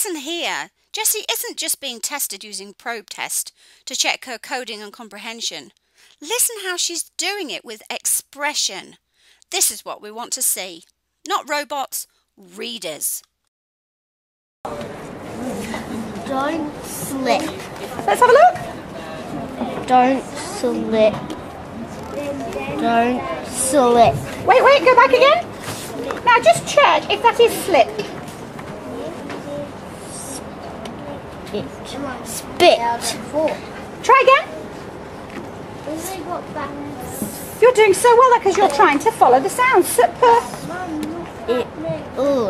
Listen here, Jessie isn't just being tested using probe test to check her coding and comprehension. Listen how she's doing it with expression. This is what we want to see. Not robots, readers. Don't slip. Let's have a look. Don't slip. Don't slip. Wait, go back again. Now just check if that is slip. Spit. Try again. You're doing so well there because you're trying to follow the sounds. Super.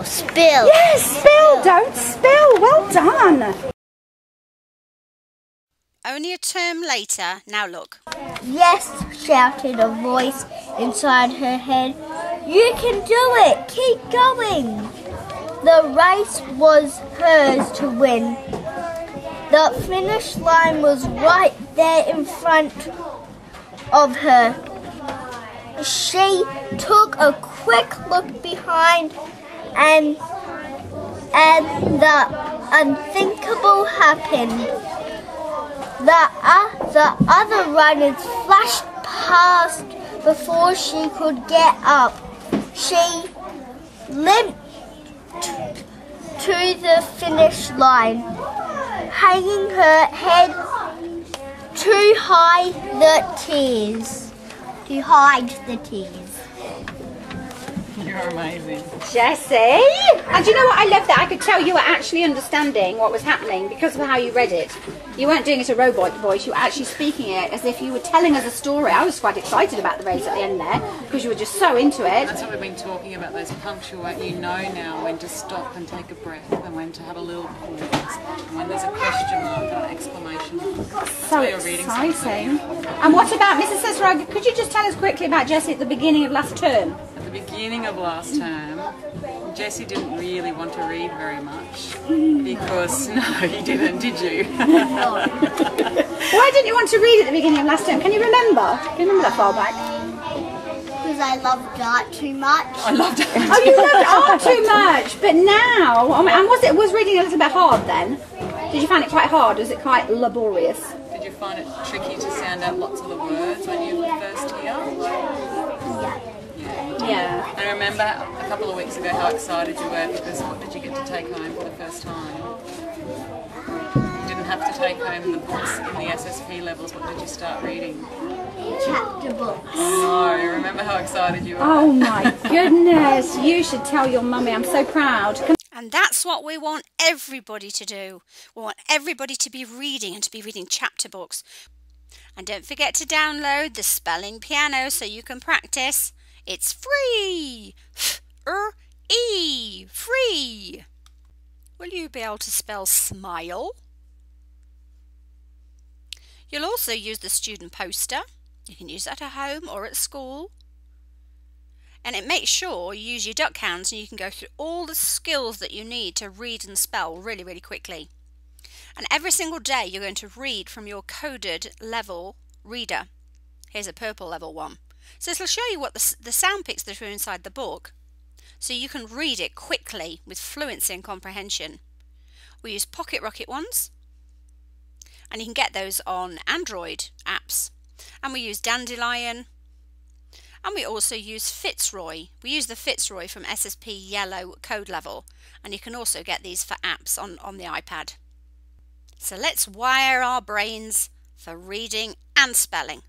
Spill. Yes, spill, don't spill. Well done. Only a term later. Now look. Yes, shouted a voice inside her head. You can do it. Keep going. The race was hers to win. The finish line was right there in front of her. She took a quick look behind and the unthinkable happened. The other runners flashed past before she could get up. She limped to the finish line, hanging her head to hide the tears. You're amazing. Jessie! And do you know what? I love that. I could tell you were actually understanding what was happening because of how you read it. You weren't doing it a robot voice, you were actually speaking it as if you were telling us a story. I was quite excited about the race at the end there because you were just so into it. That's what we've been talking about, those punctuate. You know now when to stop and take a breath and when to have a little pause and when there's a question mark and an exclamation mark. That's So why you're reading exciting. something. And what about Mrs. Cesarag? Could you just tell us quickly about Jessie at the beginning of last term? At the beginning of last term, Jessie didn't really want to read very much because, no, you didn't, did you? Why didn't you want to read at the beginning of last term? Can you remember? Can you remember that far back? Because I loved art too much. I loved it. Oh, you loved art too much, but now, I mean, and was reading a little bit hard then? Did you find it quite hard? Was it quite laborious? Did you find it tricky to sound out lots of the words when you were first here? Yeah. I remember a couple of weeks ago how excited you were because what did you get to take home for the first time? You didn't have to take home the books in the SSP levels. What did you start reading? Chapter books. Oh, no, remember how excited you were? Oh my goodness, you should tell your mummy. I'm so proud. And that's what we want everybody to do. We want everybody to be reading and to be reading chapter books. And don't forget to download the spelling piano so you can practice. It's free. F-R-E. Free. Will you be able to spell smile? You'll also use the student poster. You can use that at home or at school. And it makes sure you use your duck hands and you can go through all the skills that you need to read and spell really, really quickly. And every single day you're going to read from your coded level reader. Here's a purple level one. So this will show you what the sound pics that are inside the book, so you can read it quickly with fluency and comprehension. We use Pocket Rocket ones, and you can get those on Android apps. And we use Dandelion, and we also use Fitzroy. We use the Fitzroy from SSP Yellow code level, and you can also get these for apps on the iPad. So let's wire our brains for reading and spelling.